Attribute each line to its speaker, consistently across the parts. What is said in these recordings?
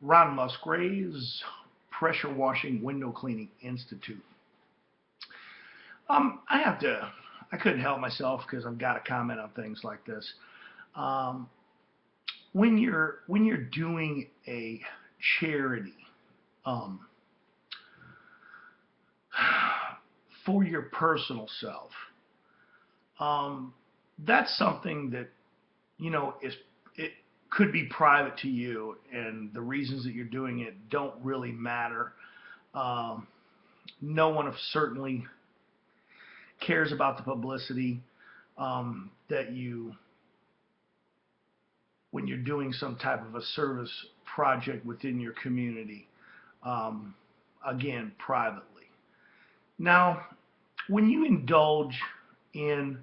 Speaker 1: Ron Musgrave's Pressure Washing Window Cleaning Institute. I have to, I couldn't help myself because I've got to comment on things like this. Um, when you're doing a charity um, for your personal self, um, that's something that is it could be private to you, and the reasons that you're doing it don't really matter. Um, no one certainly cares about the publicity that you when you're doing some type of a service project within your community. Um, again, privately. Now, when you indulge in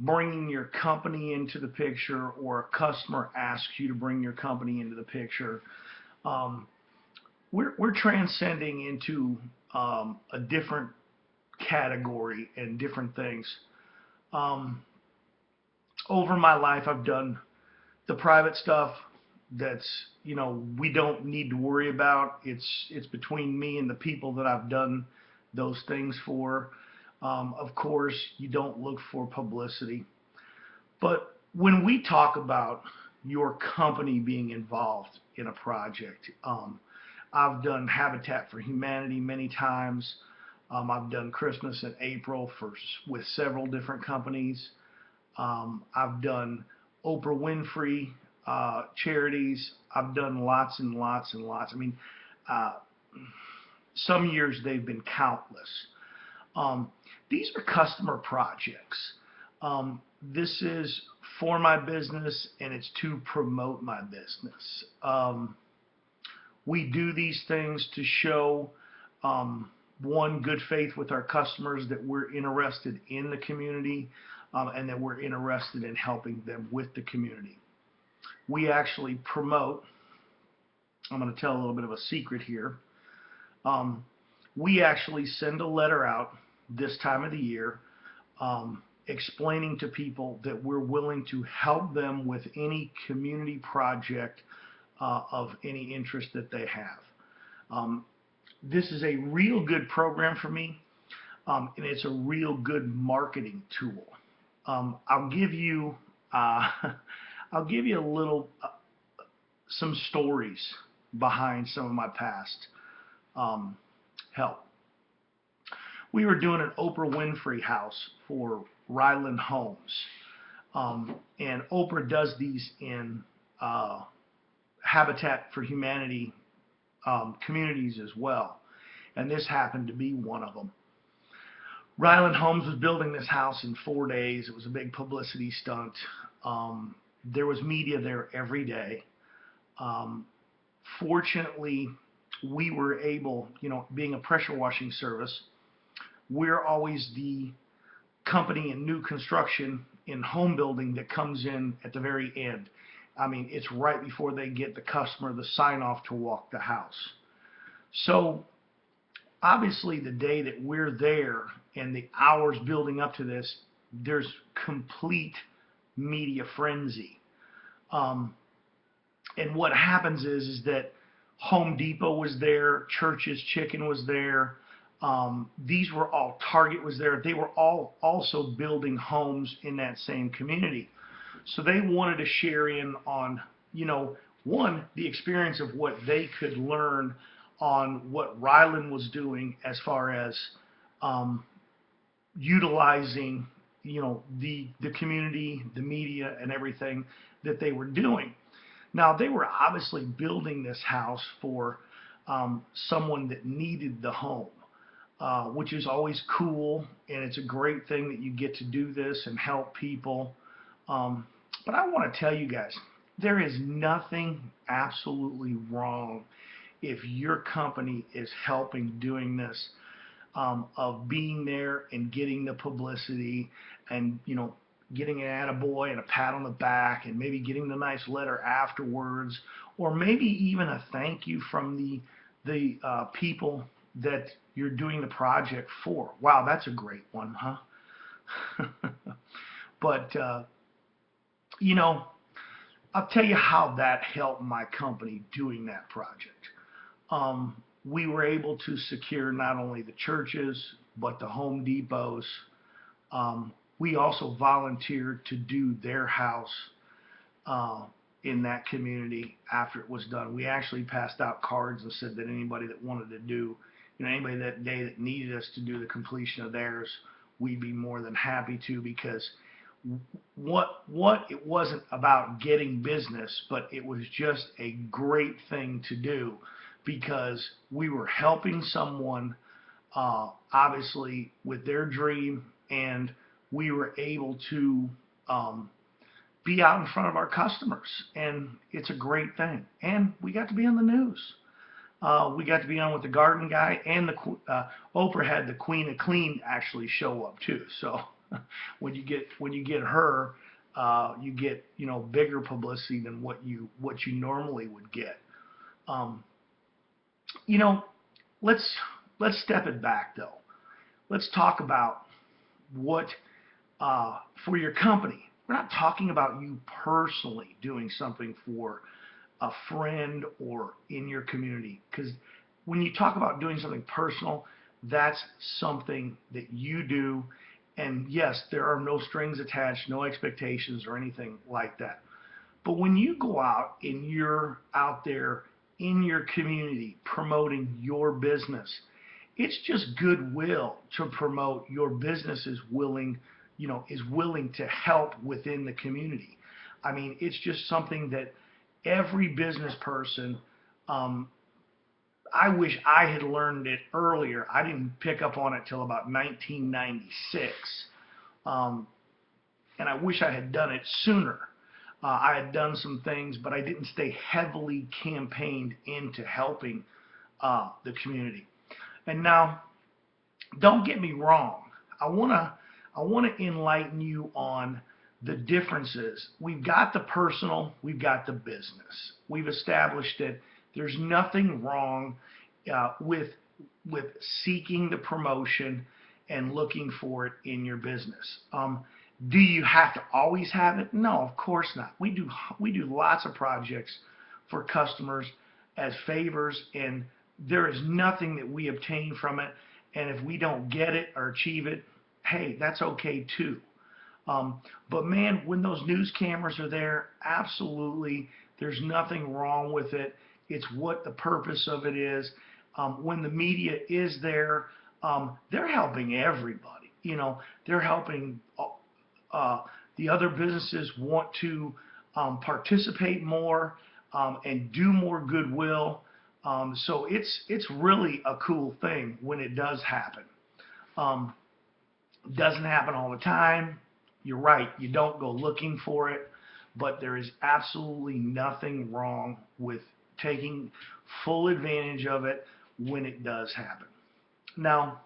Speaker 1: bringing your company into the picture, or a customer asks you to bring your company into the picture, um, we're transcending into a different category and different things. Um, over my life, I've done the private stuff that's we don't need to worry about. It's between me and the people that I've done those things for. Of course, you don't look for publicity, but when we talk about your company being involved in a project, I've done Habitat for Humanity many times. I've done Christmas in April with several different companies. I've done Oprah Winfrey charities. I've done lots and lots and lots. I mean, uh, some years they've been countless. Um, these are customer projects. This is for my business, and it's to promote my business. We do these things to show, one, good faith with our customers, that we're interested in the community, and that we're interested in helping them with the community. We actually promote, I'm going to tell a little bit of a secret here. Um, we actually send a letter out this time of the year, explaining to people that we're willing to help them with any community project of any interest that they have. This is a real good program for me, and it's a real good marketing tool. I'll give you I'll give you a little some stories behind some of my past help. We were doing an Oprah Winfrey house for Ryland Homes, and Oprah does these in Habitat for Humanity communities as well, and this happened to be one of them. Ryland Homes was building this house in 4 days. It was a big publicity stunt. There was media there every day. Um, Fortunately, we were able, being a pressure washing service, we're always the company in new construction in home building that comes in at the very end. I mean, it's right before they get the customer the sign off to walk the house. So obviously, the day that we're there and the hours building up to this, there's complete media frenzy. Um, and what happens is that Home Depot was there, Church's Chicken was there. These were all, Target was there. They were all also building homes in that same community. So they wanted to share in on, one, the experience of what they could learn on what Ryland was doing as far as utilizing, the community, the media, and everything that they were doing. Now, they were obviously building this house for someone that needed the home, which is always cool, and it's a great thing that you get to do this and help people. But I want to tell you guys, there is nothing absolutely wrong if your company is helping doing this, of being there and getting the publicity and, getting an attaboy and a pat on the back, and maybe getting the nice letter afterwards, or maybe even a thank you from the people that you're doing the project for. Wow, that's a great one, huh? But, I'll tell you how that helped my company doing that project. We were able to secure not only the churches, but the Home Depots. We also volunteered to do their house uh, in that community after it was done. We actually passed out cards and said that anybody that wanted to do, anybody that day that needed us to do the completion of theirs, we'd be more than happy to, because what it wasn't about getting business, but it was just a great thing to do because we were helping someone obviously with their dream, and we were able to be out in front of our customers, and it's a great thing. And we got to be on the news. We got to be on with the garden guy, and Oprah had the Queen of Clean actually show up too. So when you get her, you get bigger publicity than what you normally would get. Um, you know, let's step it back though. Let's talk about what for your company. We're not talking about you personally doing something for a friend or in your community, because when you talk about doing something personal, that's something that you do. And yes, there are no strings attached, no expectations or anything like that. But when you go out and you're out there in your community promoting your business, it's just goodwill to promote your business is willing to help within the community. I mean, it's just something that every business person, I wish I had learned it earlier. I didn't pick up on it till about 1996. And I wish I had done it sooner. I had done some things, but I didn't stay heavily campaigned into helping the community. And now, don't get me wrong. I wanna enlighten you on the differences. We've got the personal, we've got the business. We've established that there's nothing wrong with seeking the promotion and looking for it in your business. Do you have to always have it? No, of course not. We do lots of projects for customers as favors, and there is nothing that we obtain from it. And if we don't get it or achieve it, hey, that's okay too. But man, when those news cameras are there, absolutely, there's nothing wrong with it. It's what the purpose of it is. When the media is there, they're helping everybody. They're helping the other businesses want to participate more and do more goodwill. So it's really a cool thing when it does happen. It doesn't happen all the time. You're right, you don't go looking for it, but there is absolutely nothing wrong with taking full advantage of it when it does happen. Now,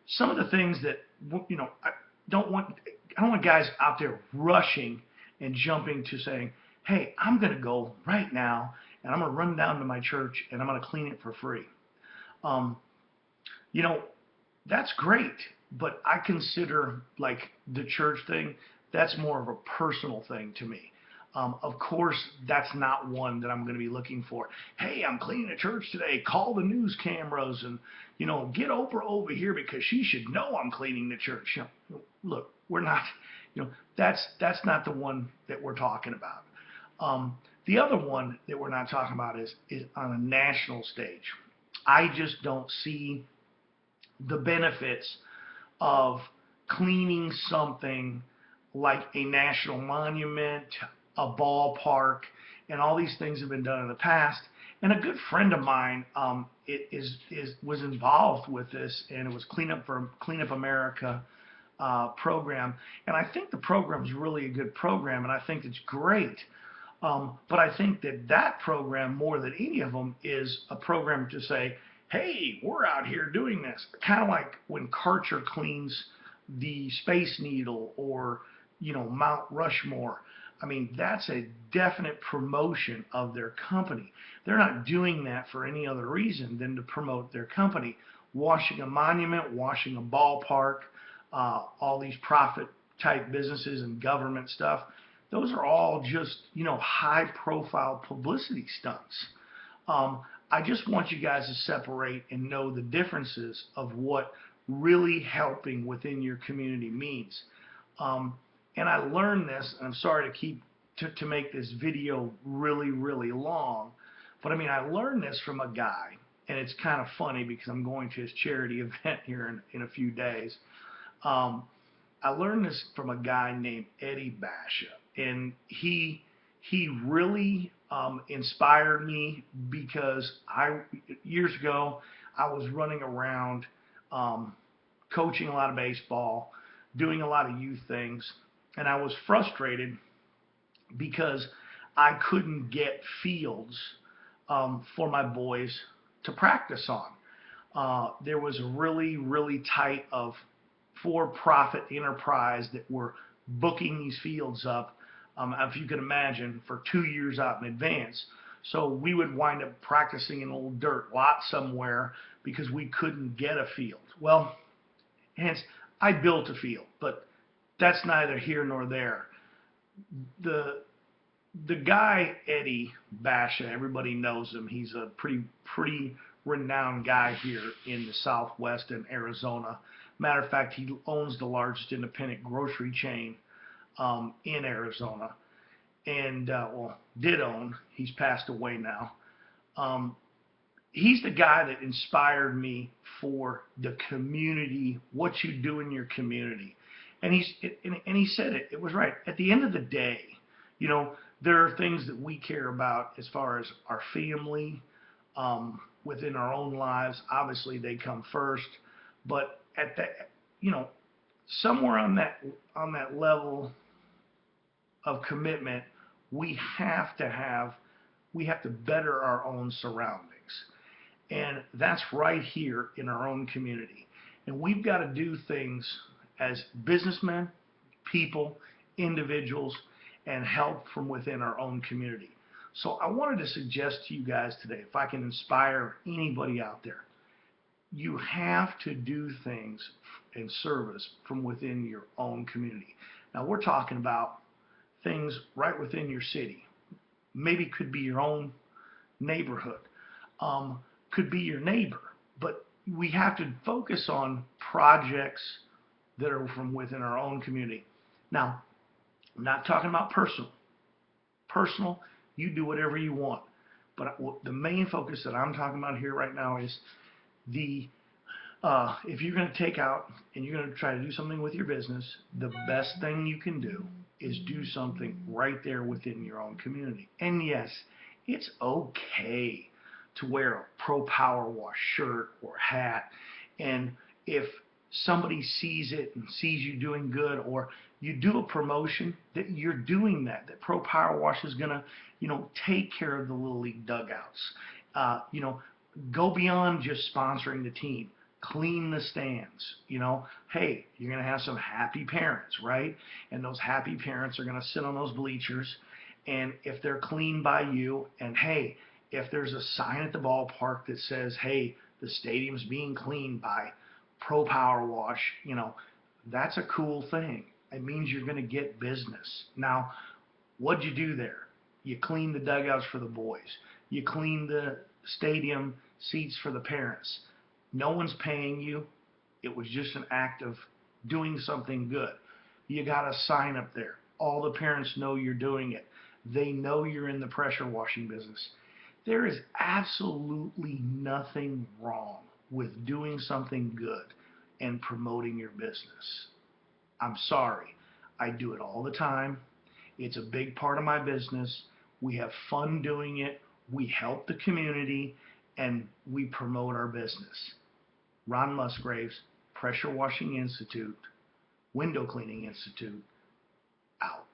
Speaker 1: some of the things that I don't want guys out there rushing and jumping to saying, hey, I'm going to go right now and I'm going to run down to my church and I'm going to clean it for free. That's great, but I consider like the church thing, that's more of a personal thing to me. Of course, that's not one that I'm going to be looking for. Hey, I'm cleaning a church today. Call the news cameras and, get Oprah over here because she should know I'm cleaning the church. Look, we're not, that's not the one that we're talking about. The other one that we're not talking about is on a national stage. I just don't see the benefits of cleaning something like a national monument, a ballpark, and all these things have been done in the past. And a good friend of mine was involved with this, and it was Clean Up America program. And I think the program is really a good program, and I think it's great. But I think that program, more than any of them, is a program to say, hey, we're out here doing this. Kind of like when Karcher cleans the Space Needle or, Mount Rushmore. I mean, that's a definite promotion of their company. They're not doing that for any other reason than to promote their company. Washing a monument, washing a ballpark, all these profit type businesses and government stuff, those are all just, high profile publicity stunts. I just want you guys to separate and know the differences of what really helping within your community means. And I learned this, and I'm sorry to make this video really, really long, but I mean, I learned this from a guy, and it's kind of funny because I'm going to his charity event here in a few days. I learned this from a guy named Eddie Basha, and he really inspired me because years ago I was running around coaching a lot of baseball, doing a lot of youth things, and I was frustrated because I couldn't get fields for my boys to practice on. There was a really, really tight of for-profit enterprise that were booking these fields up, if you could imagine, for 2 years out in advance. So we would wind up practicing in a little dirt lot somewhere because we couldn't get a field. Well, hence, I built a field, but that's neither here nor there. The guy, Eddie Basha, everybody knows him. He's a pretty renowned guy here in the Southwest in Arizona. Matter of fact, he owns the largest independent grocery chain in Arizona, and did own. He's passed away now. He's the guy that inspired me for the community, what you do in your community. And he said it. It was right. At the end of the day, there are things that we care about as far as our family, within our own lives. Obviously, they come first, but at that, somewhere on that level of commitment, we have to better our own surroundings. And that's right here in our own community. And we've got to do things as businessmen, people, individuals, and help from within our own community. So I wanted to suggest to you guys today, if I can inspire anybody out there, you have to do things in service from within your own community. Now we're talking about things right within your city. Maybe it could be your own neighborhood, could be your neighbor, but we have to focus on projects that are from within our own community. Now, I'm not talking about personal. Personal, you do whatever you want. But the main focus that I'm talking about here right now is if you're going to take out and you're going to try to do something with your business, the best thing you can do is do something right there within your own community. And yes, it's okay to wear a Pro Power Wash shirt or hat, and if somebody sees it and sees you doing good, or you do a promotion that you're doing that Pro Power Wash is gonna, take care of the Little League dugouts. Go beyond just sponsoring the team. Clean the stands. Hey, you're gonna have some happy parents, right? And those happy parents are gonna sit on those bleachers, and if they're clean by you, and hey, if there's a sign at the ballpark that says, hey, the stadium's being cleaned by Pro Power Wash, that's a cool thing. It means you're going to get business. Now, what'd you do there? You clean the dugouts for the boys. You clean the stadium seats for the parents. No one's paying you. It was just an act of doing something good. You got a sign up there. All the parents know you're doing it. They know you're in the pressure washing business. There is absolutely nothing wrong with doing something good and promoting your business. I'm sorry. I do it all the time. It's a big part of my business. We have fun doing it. We help the community, and we promote our business. Ron Musgraves, Pressure Washing Institute, Window Cleaning Institute, out.